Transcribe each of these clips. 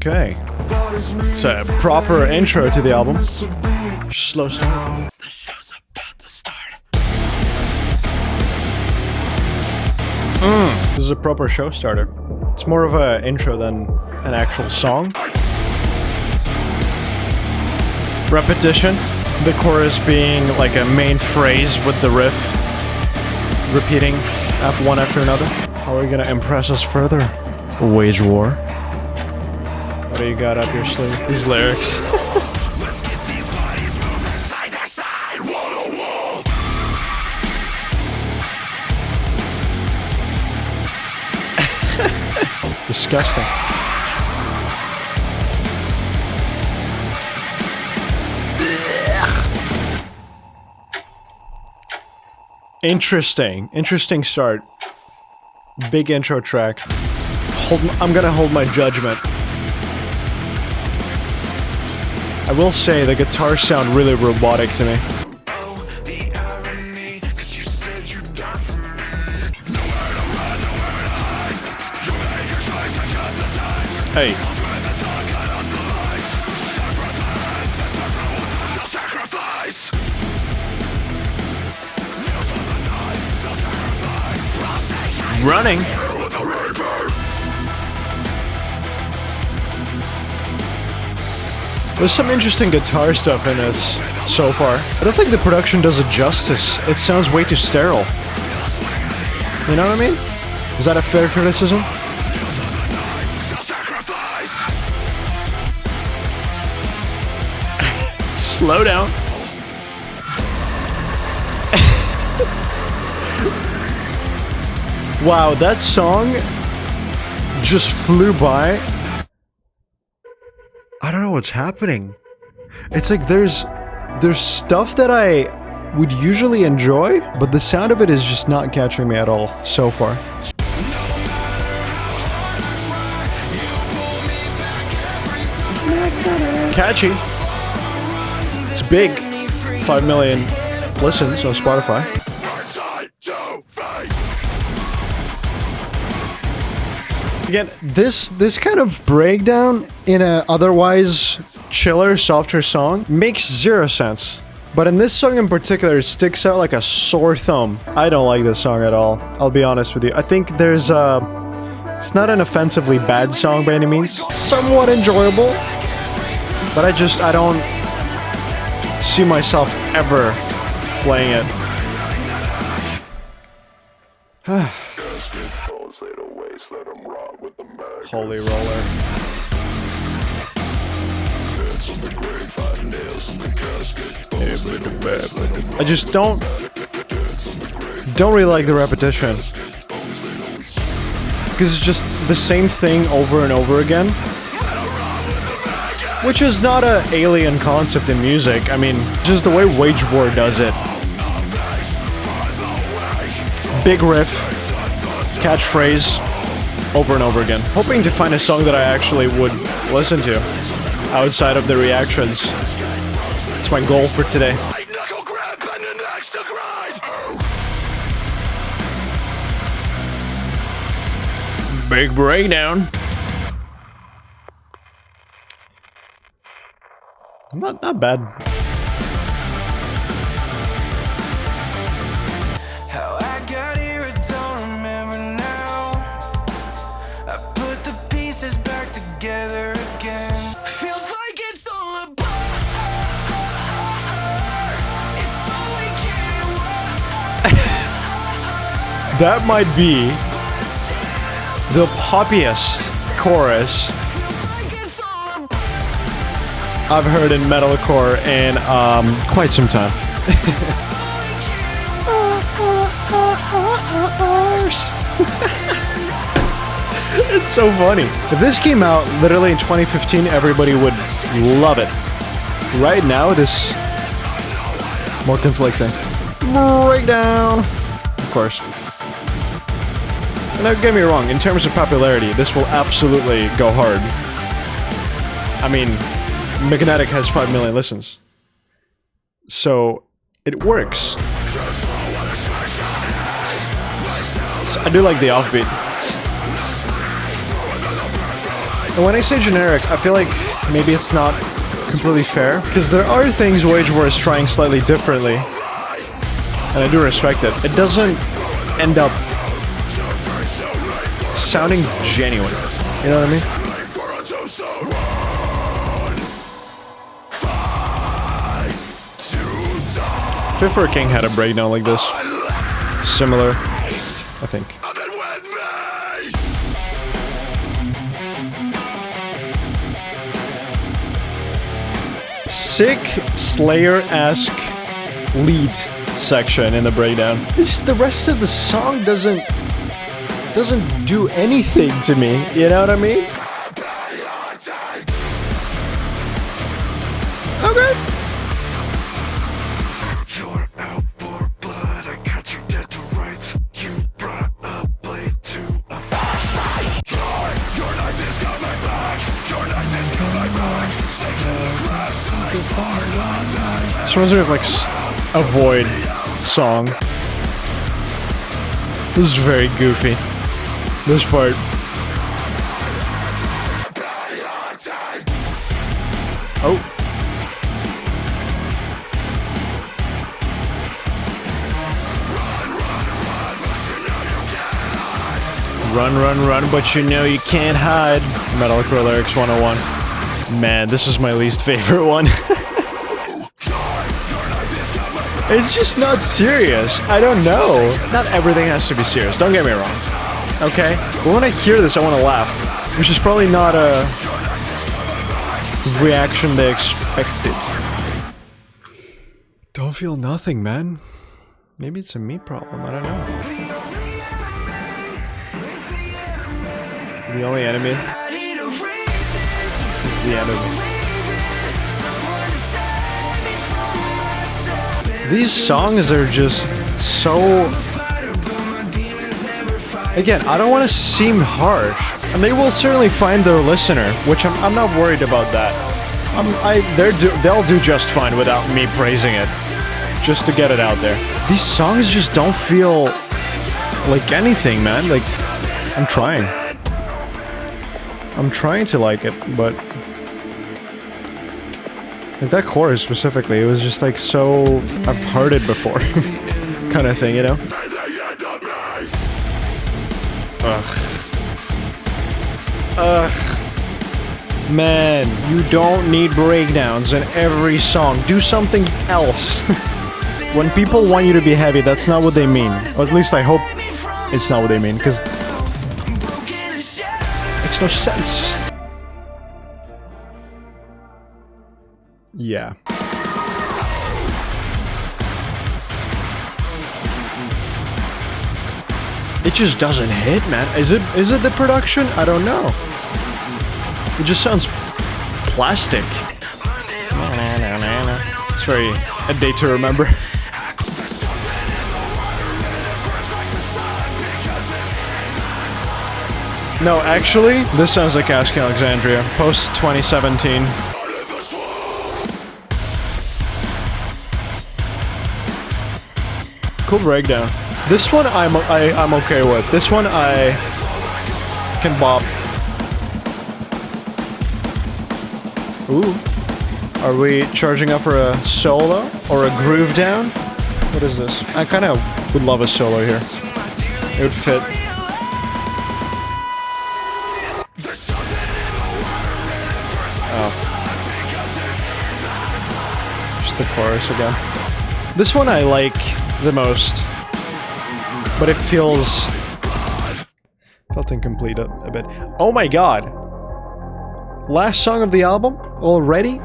Okay. It's a proper intro to the album. Slow start. The show's about to start. This is a proper show starter. It's more of an intro than an actual song. Repetition. The chorus being like a main phrase with the riff repeating one after another. How are you gonna impress us further? Wage war. What do you got up your sleeve? These lyrics. Let's get these bodies moving side to side, wall to wall. Disgusting. Interesting start. Big intro track. I'm gonna hold my judgment. I will say the guitars sound really robotic to me. Oh, the irony, 'cause you said you'd die for me. Nowhere to run, nowhere to hide. You made your choice, I cut the ties. Hey. Thread the tongue, cut out the lies. Everything that's everyone does, you'll sacrifice. Running. There's some interesting guitar stuff in this so far. I don't think the production does it justice. It sounds way too sterile. You know what I mean? Is that a fair criticism? Slow down. Wow, that song just flew by. I don't know what's happening. It's like there's stuff that I would usually enjoy, but the sound of it is just not catching me at all so far. Catchy. It's big. 5 million listens on Spotify. Again, this kind of breakdown in a otherwise chiller, softer song makes zero sense. But in this song in particular, it sticks out like a sore thumb. I don't like this song at all. I'll be honest with you. I think there's it's not an offensively bad song by any means. It's somewhat enjoyable, but I don't see myself ever playing it. Holy roller. I just don't really like the repetition. Because it's just the same thing over and over again. Which is not an alien concept in music. I mean, just the way Wage War does it. Big riff, catchphrase, over and over again. Hoping to find a song that I actually would listen to outside of the reactions. It's my goal for today. Big breakdown. Not bad. How I got here, I don't remember now. I put the pieces back together again. Feels like it's all a blur. It's all we can work. That might be the poppiest chorus I've heard in metalcore in quite some time. It's so funny. If this came out literally in 2015, everybody would love it. Right now, this more conflicting. Breakdown, of course. And don't get me wrong, in terms of popularity, this will absolutely go hard. I mean, Magnetic has 5 million listens. So, it works. I do like the offbeat. And when I say generic, I feel like maybe it's not completely fair, because there are things Wage War is trying slightly differently, and I do respect it. It doesn't end up sounding genuine. You know what I mean? Fit for a King had a breakdown like this. Similar, I think. Sick Slayer-esque lead section in the breakdown. The rest of the song doesn't do anything to me. You know what I mean? Okay. You're out for blood. I cut you dead to rights. You brought a blade to a flashlight. Your knife is coming back. Your knife is coming back. Snake in the grass. This reminds me of like a Void song. This is very goofy. This part. Oh. Run, run, run, but you know you can't hide. Metalcore Lyrics 101. Man, this is my least favorite one. It's just not serious. I don't know. Not everything has to be serious. Don't get me wrong. Okay? But when I hear this, I want to laugh. Which is probably not a reaction they expected. Don't feel nothing, man. Maybe it's a me problem. I don't know. The only enemy is the enemy. These songs are just so... Again, I don't want to seem harsh. And they will certainly find their listener, which I'm not worried about that. They'll do just fine without me praising it. Just to get it out there. These songs just don't feel like anything, man. Like, I'm trying. I'm trying to like it, but... Like that chorus specifically, it was just like so... I've heard it before. Kind of thing, you know? Ugh. Ugh. Man, you don't need breakdowns in every song. Do something else. When people want you to be heavy, that's not what they mean. Or at least I hope it's not what they mean, because... Makes no sense. Yeah. It just doesn't hit, man. Is it the production? I don't know. It just sounds plastic. It's very a day to remember. No, actually, this sounds like Ask Alexandria, post 2017. Cool breakdown. This one I'm okay with. This one I can bop. Ooh. Are we charging up for a solo or a groove down? What is this? I kind of would love a solo here. It would fit. Oh. Just the chorus again. This one I like the most, but it felt incomplete a bit. Oh my god! Last song of the album already?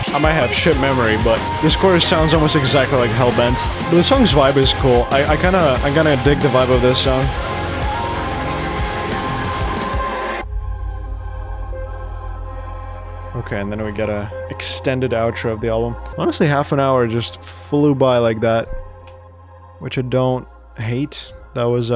I might have shit memory, but this chorus sounds almost exactly like Hellbent. But the song's vibe is cool. I kinda dig the vibe of this song. Okay, and then we get a extended outro of the album. Honestly, half an hour just flew by like that, which I don't hate. That was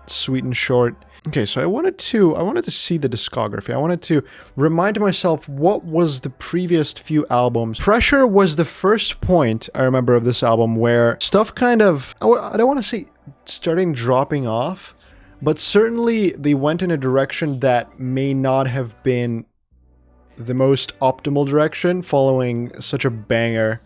sweet and short. Okay, so I wanted to see the discography. I wanted to remind myself what was the previous few albums. Pressure was the first point I remember of this album where stuff kind of, I don't want to say starting dropping off, but certainly they went in a direction that may not have been the most optimal direction following such a banger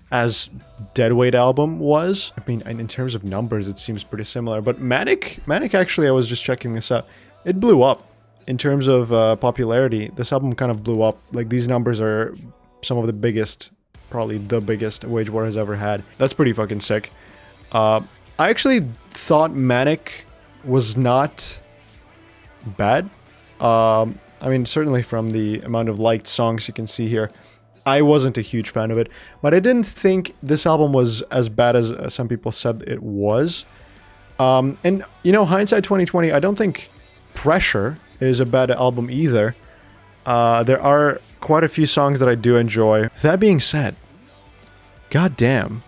as Deadweight album was. I mean, in terms of numbers, it seems pretty similar. But Manic actually, I was just checking this out. It blew up in terms of popularity. This album kind of blew up. Like, these numbers are some of the biggest, probably the biggest Wage War has ever had. That's pretty fucking sick. I actually thought Manic was not bad. I mean, certainly from the amount of liked songs you can see here. I wasn't a huge fan of it, but I didn't think this album was as bad as some people said it was. And, you know, hindsight 2020, I don't think Pressure is a bad album either. There are quite a few songs that I do enjoy. That being said, goddamn,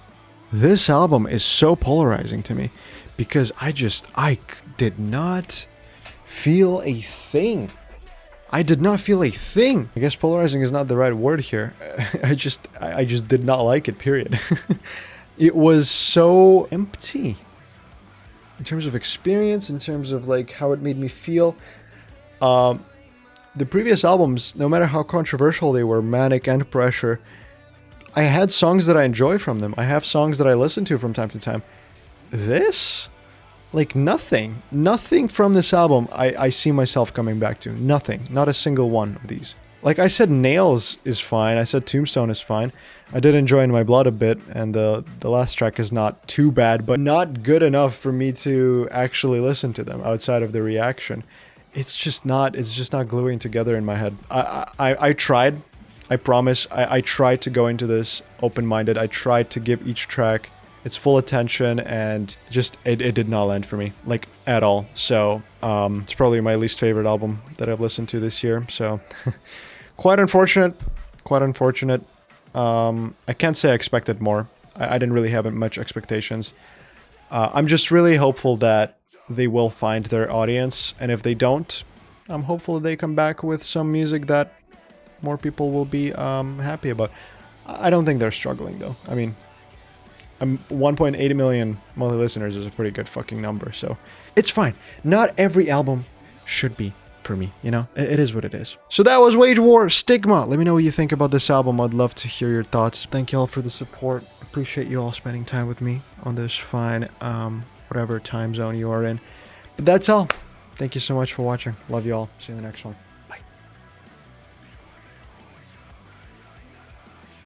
this album is so polarizing to me because I did not feel a thing. I did not feel a thing. I guess polarizing is not the right word here. I just did not like it, period. It was so empty. In terms of experience, in terms of like how it made me feel. The previous albums, no matter how controversial they were, Manic and Pressure, I had songs that I enjoy from them. I have songs that I listen to from time to time. This? Like nothing from this album I see myself coming back to. Nothing. Not a single one of these. Like I said, Nails is fine. I said Tombstone is fine. I did enjoy In My Blood a bit, and the last track is not too bad, but not good enough for me to actually listen to them outside of the reaction. It's just not gluing together in my head. I tried. I promise. I tried to go into this open-minded. I tried to give each track its full attention, and just it did not land for me, like, at all. So it's probably my least favorite album that I've listened to this year, so quite unfortunate. I can't say I expected more. I didn't really have much expectations. I'm just really hopeful that they will find their audience, and if they don't, I'm hopeful they come back with some music that more people will be happy about. I don't think they're struggling though. I mean, 1.8 million monthly listeners is a pretty good fucking number, so it's fine. Not every album should be for me, you know? It is what it is. So that was Wage War, Stigma. Let me know what you think about this album. I'd love to hear your thoughts. Thank you all for the support. Appreciate you all spending time with me on this fine, whatever time zone you are in. But that's all. Thank you so much for watching. Love you all. See you in the next one.